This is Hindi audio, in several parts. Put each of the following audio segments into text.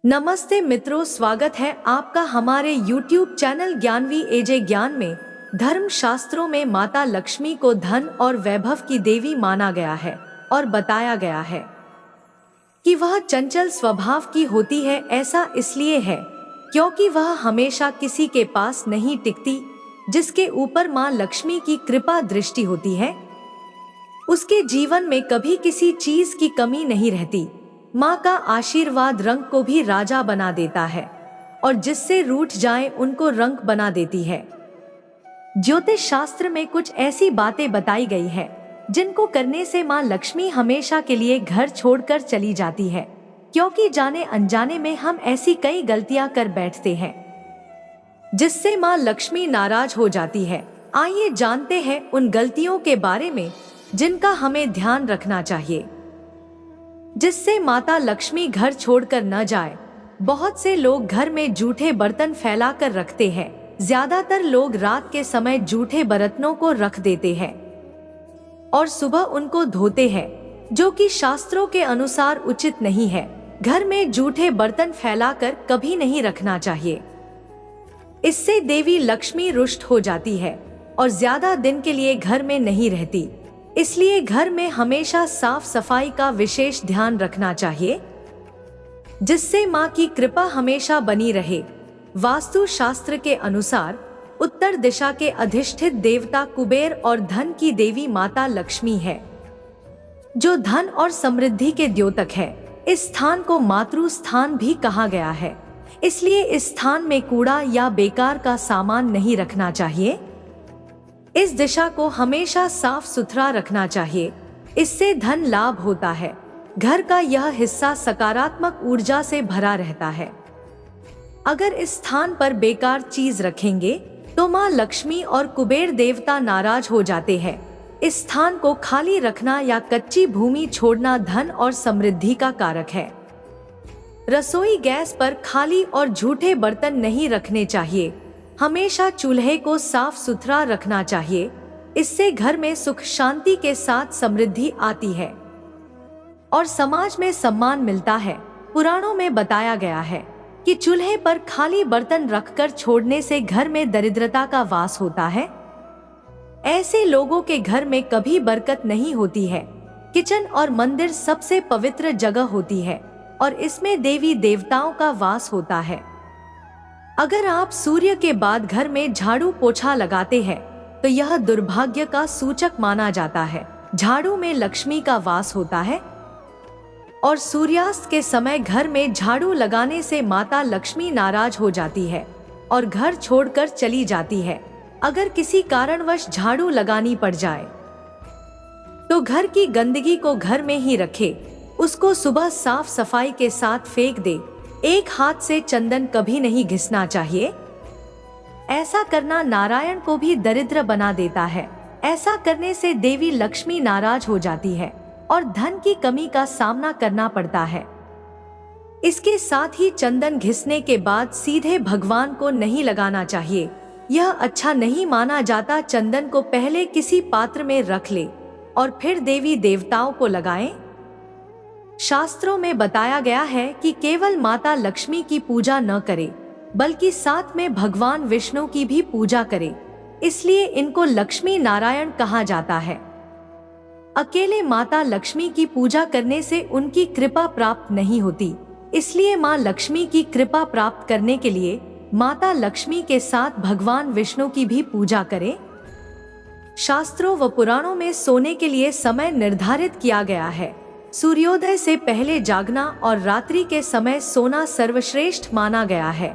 नमस्ते मित्रों, स्वागत है आपका हमारे YouTube चैनल ज्ञानवी एजे ज्ञान में। धर्म शास्त्रों में माता लक्ष्मी को धन और वैभव की देवी माना गया है और बताया गया है कि वह चंचल स्वभाव की होती है। ऐसा इसलिए है क्योंकि वह हमेशा किसी के पास नहीं टिकती। जिसके ऊपर माँ लक्ष्मी की कृपा दृष्टि होती है उसके जीवन में कभी किसी चीज की कमी नहीं रहती। माँ का आशीर्वाद रंग को भी राजा बना देता है और जिससे रूठ जाए उनको रंग बना देती है। ज्योतिष शास्त्र में कुछ ऐसी बातें बताई गई है जिनको करने से माँ लक्ष्मी हमेशा के लिए घर छोड़कर चली जाती है, क्योंकि जाने अनजाने में हम ऐसी कई गलतियां कर बैठते हैं जिससे माँ लक्ष्मी नाराज हो जाती है। आइए जानते हैं उन गलतियों के बारे में जिनका हमें ध्यान रखना चाहिए जिससे माता लक्ष्मी घर छोड़कर न जाए। बहुत से लोग घर में जूठे बर्तन फैला कर रखते हैं। ज्यादातर लोग रात के समय जूठे बर्तनों को रख देते हैं और सुबह उनको धोते हैं, जो कि शास्त्रों के अनुसार उचित नहीं है। घर में जूठे बर्तन फैलाकर कभी नहीं रखना चाहिए। इससे देवी लक्ष्मी रुष्ट हो जाती है और ज्यादा दिन के लिए घर में नहीं रहती। इसलिए घर में हमेशा साफ सफाई का विशेष ध्यान रखना चाहिए जिससे माँ की कृपा हमेशा बनी रहे। वास्तु शास्त्र के अनुसार उत्तर दिशा के अधिष्ठित देवता कुबेर और धन की देवी माता लक्ष्मी है, जो धन और समृद्धि के द्योतक है। इस स्थान को मातृ स्थान भी कहा गया है। इसलिए इस स्थान में कूड़ा या बेकार का सामान नहीं रखना चाहिए। इस दिशा को हमेशा साफ सुथरा रखना चाहिए, इससे धन लाभ होता है। घर का यह हिस्सा सकारात्मक ऊर्जा से भरा रहता है। अगर इस स्थान पर बेकार चीज रखेंगे तो माँ लक्ष्मी और कुबेर देवता नाराज हो जाते हैं। इस स्थान को खाली रखना या कच्ची भूमि छोड़ना धन और समृद्धि का कारक है। रसोई गैस पर खाली और झूठे बर्तन नहीं रखने चाहिए। हमेशा चूल्हे को साफ सुथरा रखना चाहिए। इससे घर में सुख शांति के साथ समृद्धि आती है और समाज में सम्मान मिलता है। पुराणों में बताया गया है कि चूल्हे पर खाली बर्तन रखकर छोड़ने से घर में दरिद्रता का वास होता है। ऐसे लोगों के घर में कभी बरकत नहीं होती है। किचन और मंदिर सबसे पवित्र जगह होती है और इसमें देवी देवताओं का वास होता है। अगर आप सूर्य के बाद घर में झाड़ू पोछा लगाते हैं तो यह दुर्भाग्य का सूचक माना जाता है। झाड़ू में लक्ष्मी का वास होता है और सूर्यास्त के समय घर में झाड़ू लगाने से माता लक्ष्मी नाराज हो जाती है और घर छोड़कर चली जाती है। अगर किसी कारणवश झाड़ू लगानी पड़ जाए तो घर की गंदगी को घर में ही रखे, उसको सुबह साफ सफाई के साथ फेंक दे। एक हाथ से चंदन कभी नहीं घिसना चाहिए। ऐसा करना नारायण को भी दरिद्र बना देता है। ऐसा करने से देवी लक्ष्मी नाराज हो जाती है और धन की कमी का सामना करना पड़ता है। इसके साथ ही चंदन घिसने के बाद सीधे भगवान को नहीं लगाना चाहिए। यह अच्छा नहीं माना जाता। चंदन को पहले किसी पात्र में रख ले और फिर देवी देवताओं को लगाएं। शास्त्रों में बताया गया है कि केवल माता लक्ष्मी की पूजा न करे बल्कि साथ में भगवान विष्णु की भी पूजा करे। इसलिए इनको लक्ष्मी नारायण कहा जाता है। अकेले माता लक्ष्मी की पूजा करने से उनकी कृपा प्राप्त नहीं होती। इसलिए माँ लक्ष्मी की कृपा प्राप्त करने के लिए माता लक्ष्मी के साथ भगवान विष्णु की भी पूजा करें। शास्त्रों व पुराणों में सोने के लिए समय निर्धारित किया गया है। सूर्योदय से पहले जागना और रात्रि के समय सोना सर्वश्रेष्ठ माना गया है।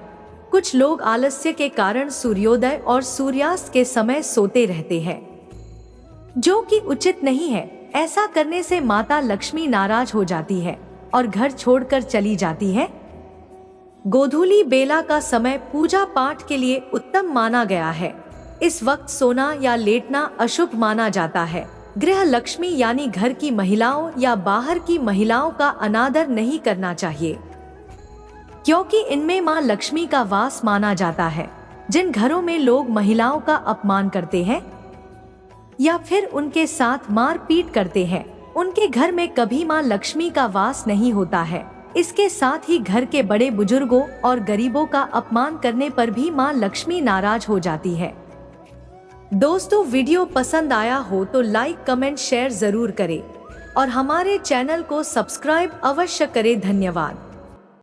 कुछ लोग आलस्य के कारण सूर्योदय और सूर्यास्त के समय सोते रहते हैं, जो कि उचित नहीं है। ऐसा करने से माता लक्ष्मी नाराज हो जाती है और घर छोड़कर चली जाती है। गोधूली बेला का समय पूजा पाठ के लिए उत्तम माना गया है। इस वक्त सोना या लेटना अशुभ माना जाता है। गृह लक्ष्मी यानी घर की महिलाओं या बाहर की महिलाओं का अनादर नहीं करना चाहिए, क्योंकि इनमें मां लक्ष्मी का वास माना जाता है। जिन घरों में लोग महिलाओं का अपमान करते हैं या फिर उनके साथ मारपीट करते हैं, उनके घर में कभी मां लक्ष्मी का वास नहीं होता है। इसके साथ ही घर के बड़े बुजुर्गों और गरीबों का अपमान करने पर भी मां लक्ष्मी नाराज हो जाती है। दोस्तों, वीडियो पसंद आया हो तो लाइक कमेंट शेयर जरूर करें और हमारे चैनल को सब्सक्राइब अवश्य करें। धन्यवाद।